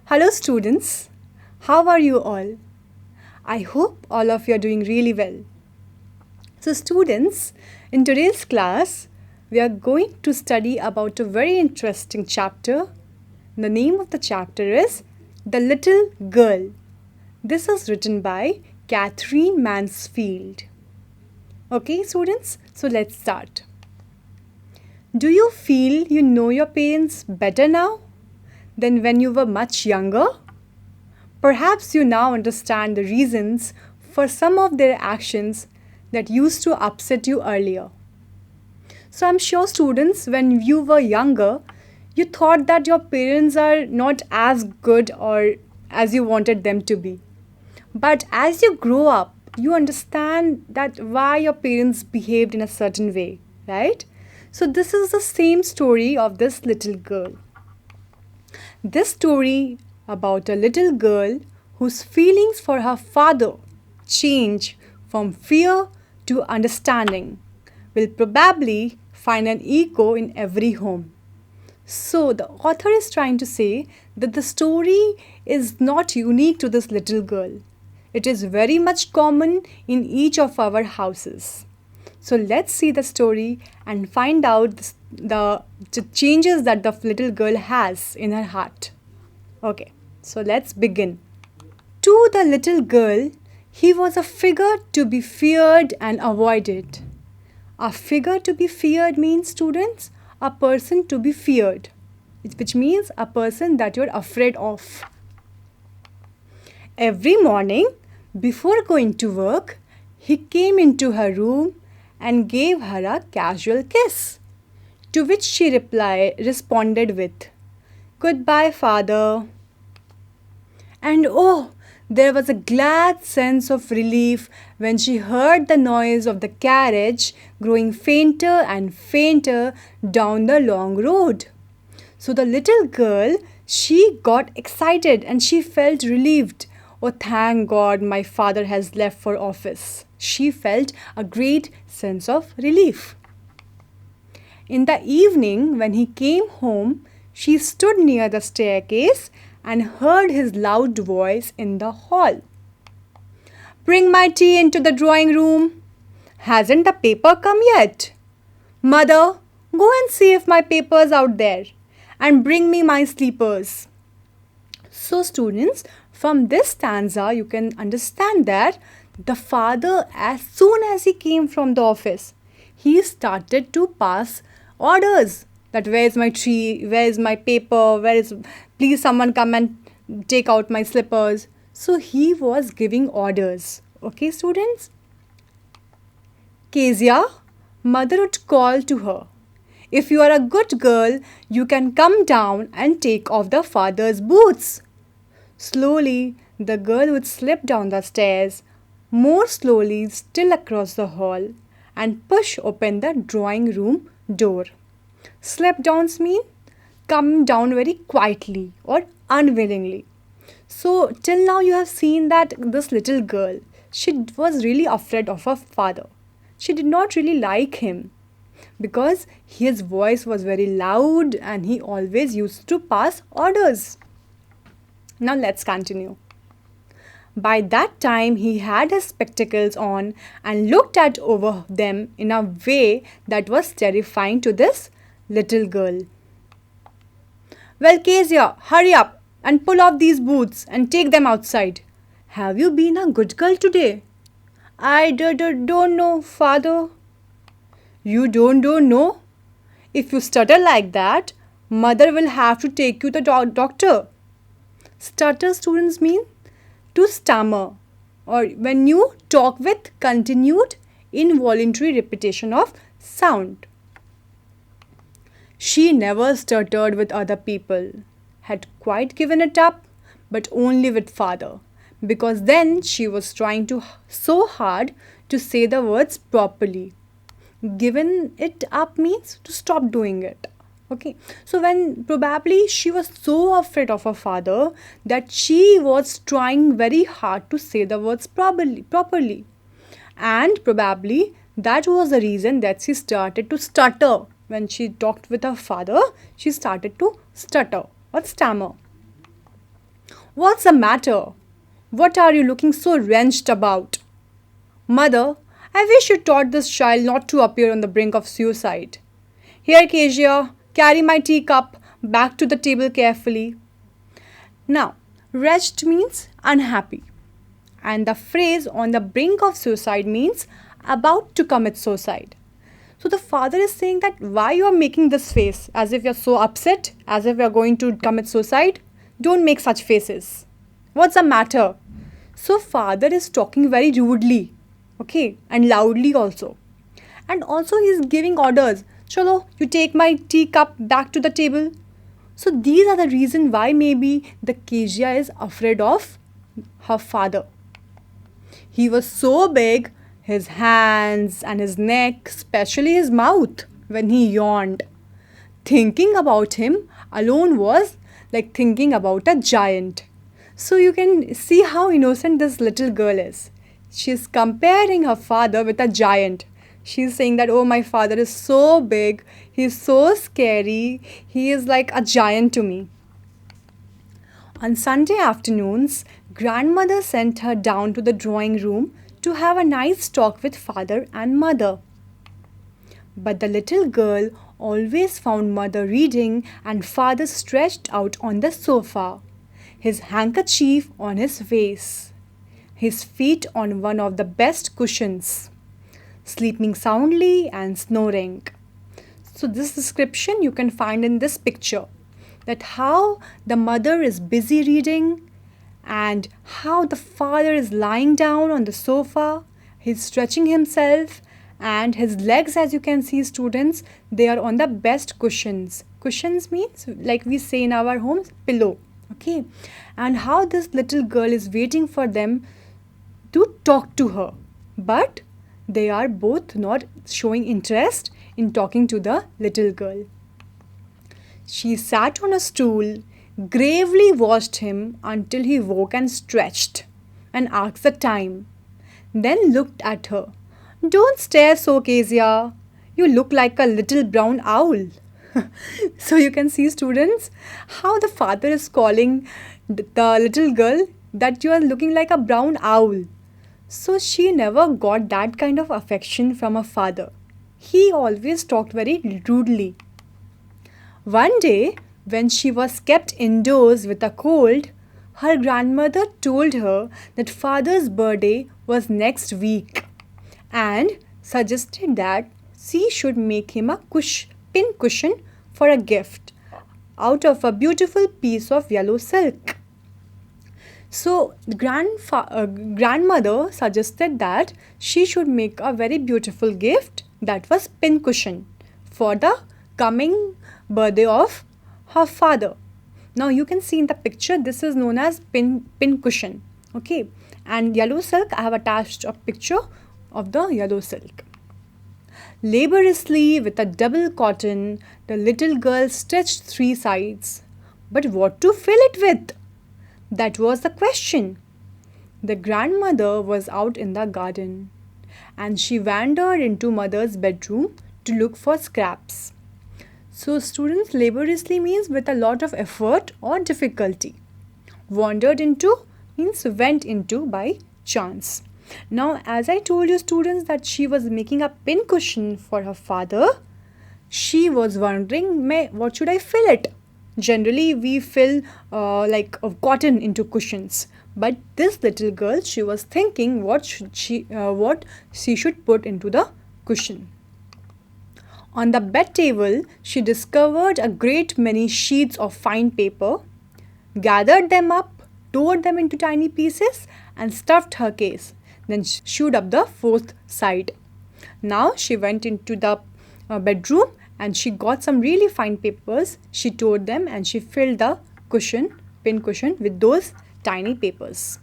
Hello, students. How are you all? I hope all of you are doing really well. So, students, in today's class, we are going to study about a very interesting chapter. The name of the chapter is The Little Girl. This is written by Catherine Mansfield. Okay, students, so let's start. Do you feel you know your parents better now than when you were much younger? Perhaps you now understand the reasons for some of their actions that used to upset you earlier. So, I'm sure, students, when you were younger, you thought that your parents are not as good or as you wanted them to be. But as you grow up, you understand that why your parents behaved in a certain way, right? So, this is the same story of this little girl. This story about a little girl whose feelings for her father change from fear to understanding will probably find an echo in every home. So, the author is trying to say that the story is not unique to this little girl. It is very much common in each of our houses. So, let's see the story and find out the changes that the little girl has in her heart. Okay, so let's begin. To the little girl, he was a figure to be feared and avoided. A figure to be feared means, students, a person to be feared, which means a person that you're afraid of. Every morning, before going to work, he came into her room and gave her a casual kiss, to which she responded with, "Goodbye, father." And oh, there was a glad sense of relief when she heard the noise of the carriage growing fainter and fainter down the long road. So the little girl, she got excited and she felt relieved. Oh, thank God my father has left for office. She felt a great sense of relief. In the evening, when he came home, she stood near the staircase and heard his loud voice in the hall. "Bring my tea into the drawing room. Hasn't the paper come yet? Mother, go and see if my paper's out there and bring me my sleepers." So, students, from this stanza, you can understand that the father, as soon as he came from the office, he started to pass orders that where's my tree, where's my paper, please someone come and take out my slippers. So he was giving orders. Okay, students? Kezia, mother would call to her, "If you are a good girl, you can come down and take off the father's boots." Slowly, the girl would slip down the stairs, more slowly still across the hall, and push open the drawing room door. Slip downs mean come down very quietly or unwillingly. So, till now, you have seen that this little girl, she was really afraid of her father. She did not really like him because his voice was very loud and he always used to pass orders. Now, let's continue. By that time, he had his spectacles on and looked at over them in a way that was terrifying to this little girl. "Well, Kezia, hurry up and pull off these boots and take them outside. Have you been a good girl today?" "I don't know, father." "You don't know? If you stutter like that, mother will have to take you to the doctor." Stutter, students, mean to stammer, or when you talk with continued involuntary repetition of sound. She never stuttered with other people, had quite given it up, but only with father, because then she was trying so hard to say the words properly. Given it up means to stop doing it. Okay, so when probably she was so afraid of her father that she was trying very hard to say the words properly. And probably that was the reason that she started to stutter. When she talked with her father, she started to stutter or stammer. What's the matter? What are you looking so wrenched about? Mother, I wish you taught this child not to appear on the brink of suicide. Here, Kezia, carry my teacup back to the table carefully. Now, wretched means unhappy, and the phrase on the brink of suicide means about to commit suicide. So the father is saying that why you are making this face as if you're so upset, as if you're going to commit suicide. Don't make such faces. What's the matter? So father is talking very rudely, okay, and loudly also. And also he is giving orders. Chalo, you take my teacup back to the table. So these are the reason why maybe the Kezia is afraid of her father. He was so big, his hands and his neck, especially his mouth, when he yawned. Thinking about him alone was like thinking about a giant. So you can see how innocent this little girl is. She's comparing her father with a giant. She's saying that, oh, my father is so big, he's so scary, he is like a giant to me. On Sunday afternoons, grandmother sent her down to the drawing room to have a nice talk with father and mother. But the little girl always found mother reading and father stretched out on the sofa, his handkerchief on his face, his feet on one of the best cushions, sleeping soundly and snoring. So this description you can find in this picture, that how the mother is busy reading and how the father is lying down on the sofa, he's stretching himself, and his legs, as you can see students, they are on the best cushions. Cushions means, like we say in our homes, pillow. Okay, and how this little girl is waiting for them to talk to her, but they are both not showing interest in talking to the little girl. She sat on a stool, gravely watched him until he woke and stretched and asked the time, then looked at her. Don't stare so, Kezia. You look like a little brown owl. So you can see, students, how the father is calling the little girl that you are looking like a brown owl. So she never got that kind of affection from her father. He always talked very rudely. One day, when she was kept indoors with a cold, her grandmother told her that father's birthday was next week and suggested that she should make him a pin cushion for a gift out of a beautiful piece of yellow silk. So the grandmother suggested that she should make a very beautiful gift, that was pin cushion, for the coming birthday of her father. Now you can see in the picture, this is known as pin cushion. Okay, and yellow silk, I have attached a picture of the yellow silk. Laboriously, with a double cotton, the little girl stretched three sides. But what to fill it with? That was the question. The grandmother was out in the garden, and she wandered into mother's bedroom to look for scraps. So students, laboriously means with a lot of effort or difficulty. Wandered into means went into by chance. Now, as I told you, students, that she was making a pin cushion for her father, she was wondering, what should I fill it? Generally, we fill cotton into cushions. But this little girl, she was thinking what she should put into the cushion. On the bed table, she discovered a great many sheets of fine paper, gathered them up, tore them into tiny pieces, and stuffed her case. Then sewed up the fourth side. Now she went into the bedroom and she got some really fine papers. She tore them and she filled the pin cushion with those tiny papers.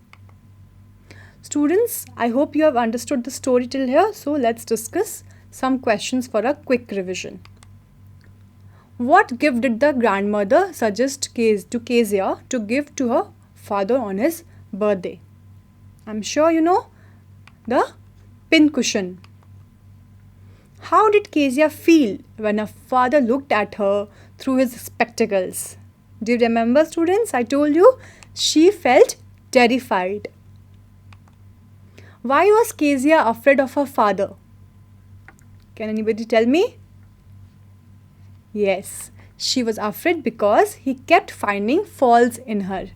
Students, I hope you have understood the story till here. So let's discuss some questions for a quick revision. What gift did the grandmother suggest to Kezia to give to her father on his birthday? I'm sure you know, the pin cushion. How did Kezia feel when her father looked at her through his spectacles? Do you remember, students? I told you She felt terrified. Why was Kezia afraid of her father? Can anybody tell me? Yes, she was afraid because he kept finding faults in her.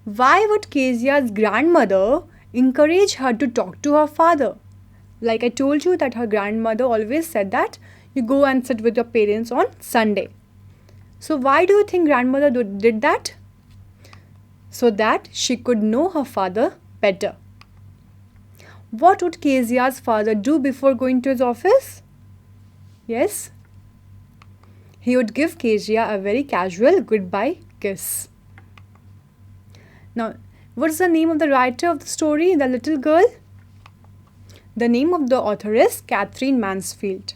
Why would Kezia's grandmother encourage her to talk to her father? Like I told you that her grandmother always said that you go and sit with your parents on Sunday. So why do you think grandmother did that? So that she could know her father better. What would Kezia's father do before going to his office? Yes? He would give Kezia a very casual goodbye kiss. Now, what's the name of the writer of the story, The Little Girl? The name of the author is Catherine Mansfield.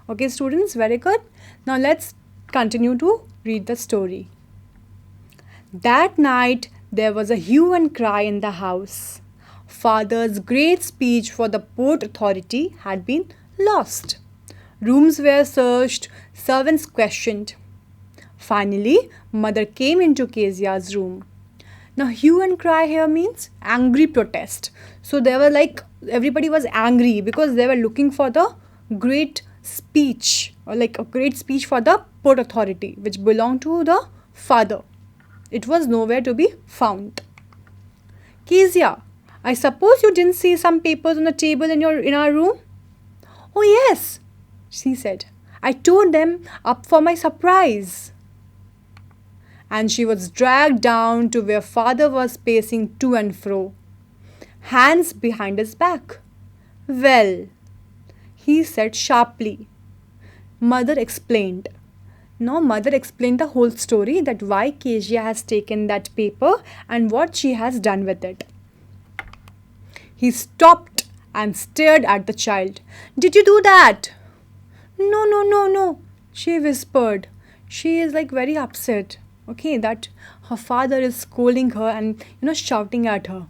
Okay, students, very good. Now, let's continue to read the story. That night, there was a hue and cry in the house. Father's great speech for the Port Authority had been lost. Rooms were searched, servants questioned. Finally, mother came into Kezia's room. Now, hue and cry here means angry protest. So, they were like, everybody was angry because they were looking for the great speech or like a great speech for the Port Authority, which belonged to the father. It was nowhere to be found. Kezia, I suppose you didn't see some papers on the table in our room? Oh, yes, she said. I tore them up for my surprise. And she was dragged down to where father was pacing to and fro, hands behind his back. Well, he said sharply. Mother explained. Now mother explained the whole story, that why Kezia has taken that paper and what she has done with it. He stopped and stared at the child. Did you do that? No, she whispered. She is like very upset. Okay, that her father is scolding her and shouting at her.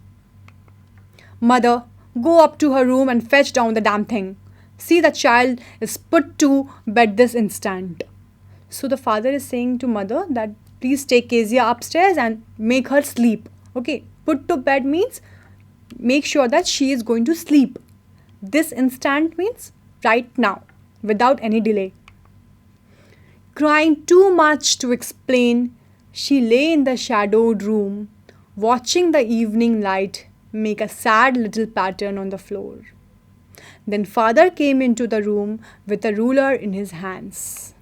Mother, go up to her room and fetch down the damn thing. See, the child is put to bed this instant. So the father is saying to mother that please take Kezia upstairs and make her sleep. Okay, put to bed means make sure that she is going to sleep. This instant means right now, without any delay. Crying too much to explain, she lay in the shadowed room, watching the evening light make a sad little pattern on the floor. Then father came into the room with a ruler in his hands.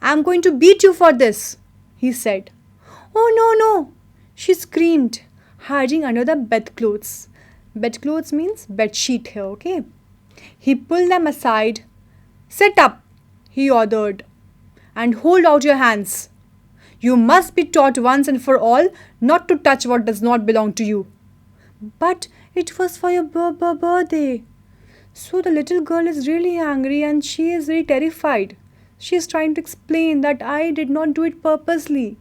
I'm going to beat you for this, he said. Oh, no, she screamed, hiding under the bedclothes. Bedclothes means bedsheet here, okay? He pulled them aside. Sit up, he ordered, and hold out your hands. You must be taught once and for all not to touch what does not belong to you. But it was for your birthday. So the little girl is really angry and she is very terrified. She is trying to explain that I did not do it purposely.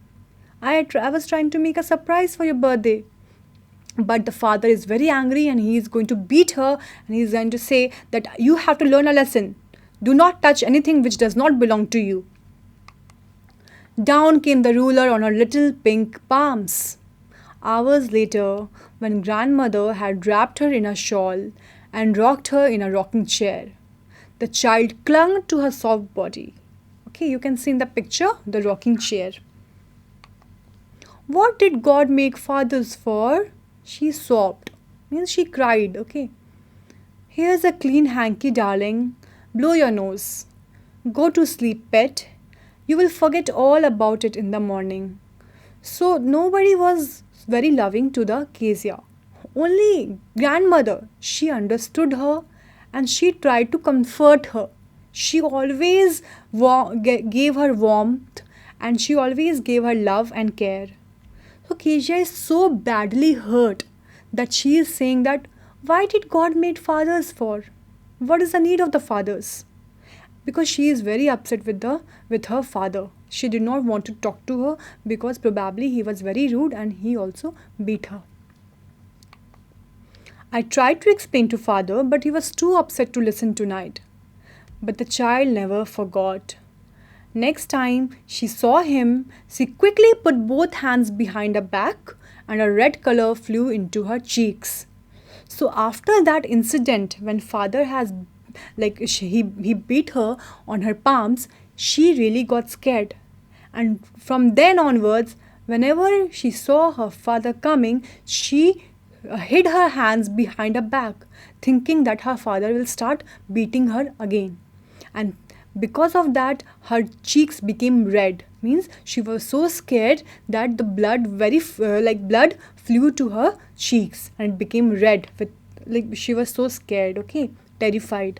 I was trying to make a surprise for your birthday. But the father is very angry and he is going to beat her and he is going to say that you have to learn a lesson. Do not touch anything which does not belong to you. Down came the ruler on her little pink palms. Hours later, when grandmother had wrapped her in a shawl and rocked her in a rocking chair, the child clung to her soft body. Okay, you can see in the picture the rocking chair. What did God make fathers for? She sobbed. Means she cried, okay. Here's a clean hanky, darling. Blow your nose. Go to sleep, pet. You will forget all about it in the morning. So nobody was very loving to the Kezia. Only grandmother, she understood her and she tried to comfort her. She always gave her warmth and she always gave her love and care. So Kezia is so badly hurt that she is saying that why did God make fathers for? What is the need of the fathers? Because she is very upset with her father. She did not want to talk to her because probably he was very rude and he also beat her. I tried to explain to father, but he was too upset to listen tonight. But the child never forgot. Next time she saw him, she quickly put both hands behind her back and a red color flew into her cheeks. So after that incident, when father has he beat her on her palms, she really got scared. And from then onwards, whenever she saw her father coming, she hid her hands behind her back, thinking that her father will start beating her again. And because of that, her cheeks became red. Means she was so scared that the blood blood flew to her cheeks and it became red. With like she was so scared. Okay, terrified.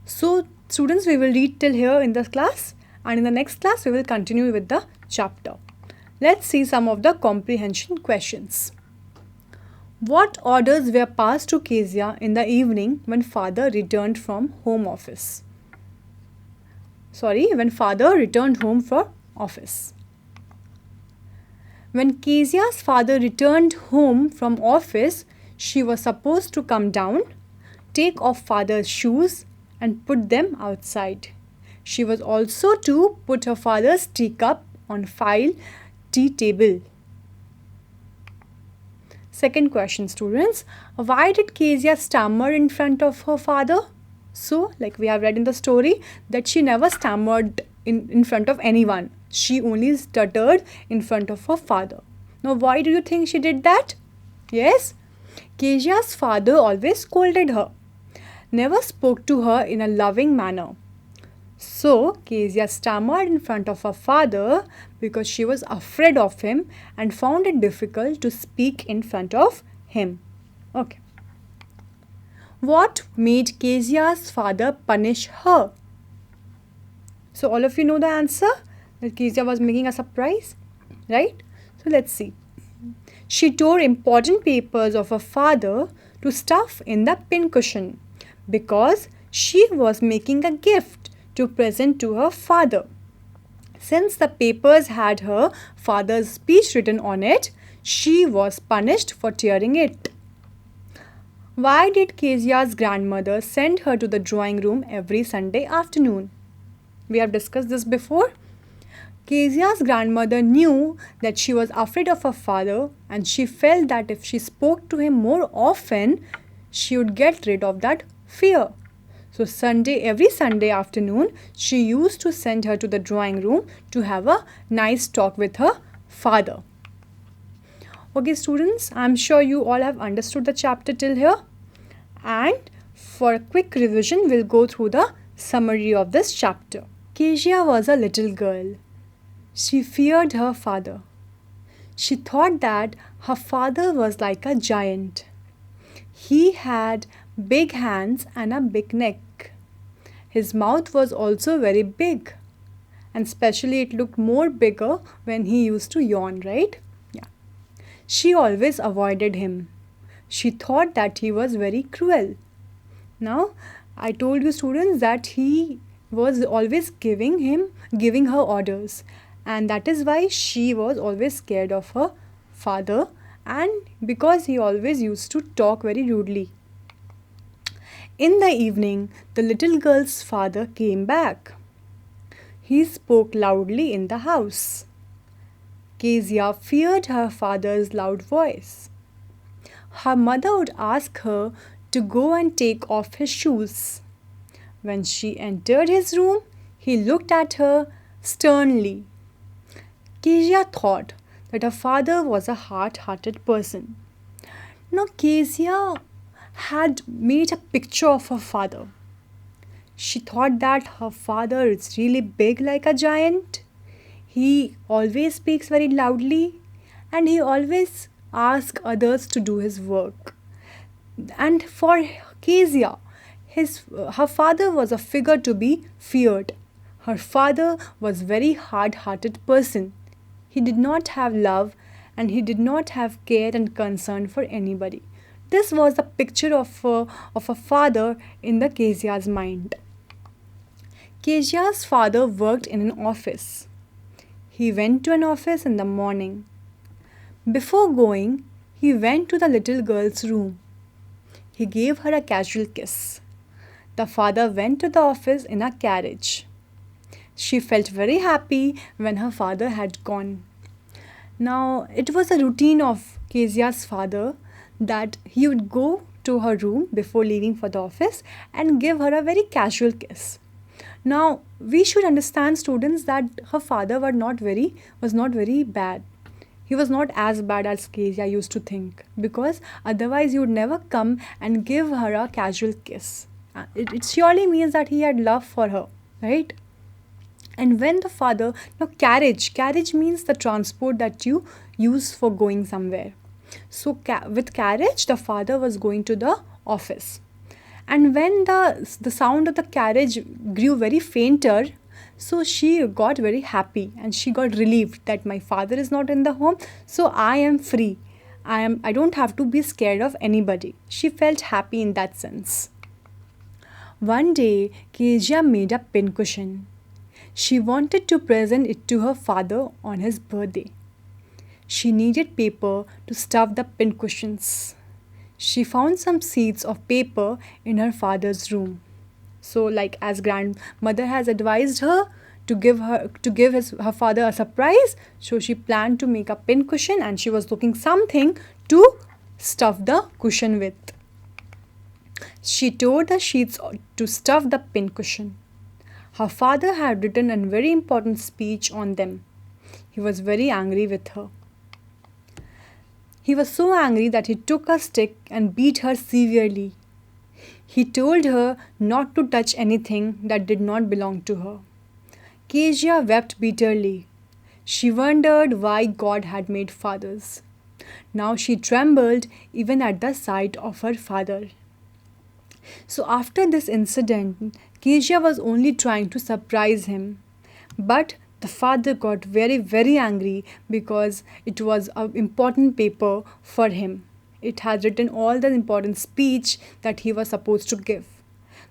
So, students, we will read till here in the class, and in the next class, we will continue with the chapter. Let's see some of the comprehension questions. What orders were passed to Kezia in the evening when father returned from home office? When father returned home from office. When Kezia's father returned home from office, she was supposed to come down, take off father's shoes, and put them outside. She was also to put her father's teacup on file tea table. Second question, students. Why did Kezia stammer in front of her father? So, like we have read in the story, that she never stammered in front of anyone. She only stuttered in front of her father. Now, why do you think she did that? Yes, Kezia's father always scolded her, never spoke to her in a loving manner. So, Kezia stammered in front of her father because she was afraid of him and found it difficult to speak in front of him. Okay. What made Kezia's father punish her? So, all of you know the answer? That Kezia was making a surprise, right? So, let's see. She tore important papers of her father to stuff in the pincushion because she was making a gift to present to her father. Since the papers had her father's speech written on it, she was punished for tearing it. Why did Kezia's grandmother send her to the drawing room every Sunday afternoon? We have discussed this before. Kezia's grandmother knew that she was afraid of her father and she felt that if she spoke to him more often, she would get rid of that fear. So every Sunday afternoon, she used to send her to the drawing room to have a nice talk with her father. Okay, students, I'm sure you all have understood the chapter till here. And for a quick revision, we'll go through the summary of this chapter. Kezia was a little girl. She feared her father. She thought that her father was like a giant. He had big hands and a big neck. His mouth was also very big, and especially it looked more bigger when he used to yawn, right? Yeah. She always avoided him. She thought that he was very cruel. Now, I told you students that he was always giving her orders, and that is why she was always scared of her father, and because he always used to talk very rudely. In the evening, the little girl's father came back. He spoke loudly in the house. Kezia feared her father's loud voice. Her mother would ask her to go and take off his shoes. When she entered his room, he looked at her sternly. Kezia thought that her father was a hard-hearted person. Now, Kezia had made a picture of her father. She thought that her father is really big like a giant. He always speaks very loudly and he always asks others to do his work. And for Kezia, her father was a figure to be feared. Her father was a very hard-hearted person. He did not have love and he did not have care and concern for anybody. This was a picture of a father in the Kezia's mind. Kezia's father worked in an office. He went to an office in the morning. Before going, he went to the little girl's room. He gave her a casual kiss. The father went to the office in a carriage. She felt very happy when her father had gone. Now, it was a routine of Kezia's father that he would go to her room before leaving for the office and give her a very casual kiss. Now, we should understand, students, that her father was not very bad. He was not as bad as Kezia used to think, because otherwise he would never come and give her a casual kiss. It surely means that he had love for her, right? And when the father, now carriage means the transport that you use for going somewhere. So with carriage, the father was going to the office. And when the sound of the carriage grew very fainter, so she got very happy and she got relieved that my father is not in the home, so I am free. I don't have to be scared of anybody. She felt happy in that sense. One day, Kezia made a pincushion. She wanted to present it to her father on his birthday. She needed paper to stuff the pincushions. She found some sheets of paper in her father's room. So, like as grandmother has advised her to give her father a surprise, so she planned to make a pincushion and she was looking something to stuff the cushion with. She tore the sheets to stuff the pincushion. Her father had written a very important speech on them. He was very angry with her. He was so angry that he took a stick and beat her severely. He told her not to touch anything that did not belong to her. Kezia wept bitterly. She wondered why God had made fathers. Now she trembled even at the sight of her father. So after this incident, Kezia was only trying to surprise him. But the father got very, very angry because it was an important paper for him. It had written all the important speech that he was supposed to give.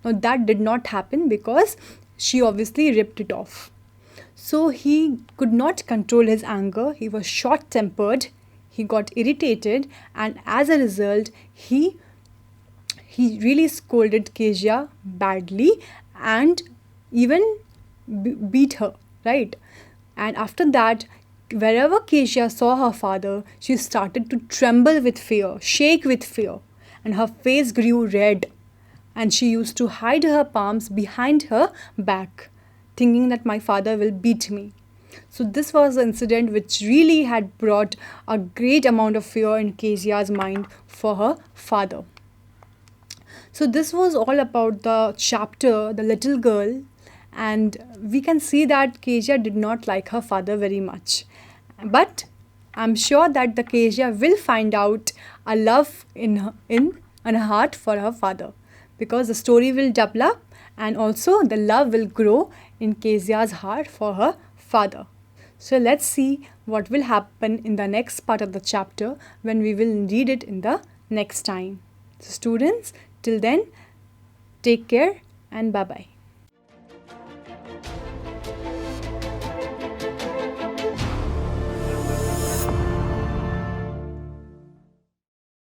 Now that did not happen because she obviously ripped it off. So he could not control his anger. He was short tempered. He got irritated, and as a result, he really scolded Kezia badly and even beat her, right? And after that, wherever Kezia saw her father, she started to tremble with fear, shake with fear, and her face grew red. And she used to hide her palms behind her back, thinking that my father will beat me. So, this was the incident which really had brought a great amount of fear in Kezia's mind for her father. So, this was all about the chapter, The Little Girl, and we can see that Kezia did not like her father very much. But I'm sure that the Kezia will find out a love in her heart for her father, because the story will develop and also the love will grow in Kezia's heart for her father. So let's see what will happen in the next part of the chapter when we will read it in the next time. So students, till then, take care and bye bye.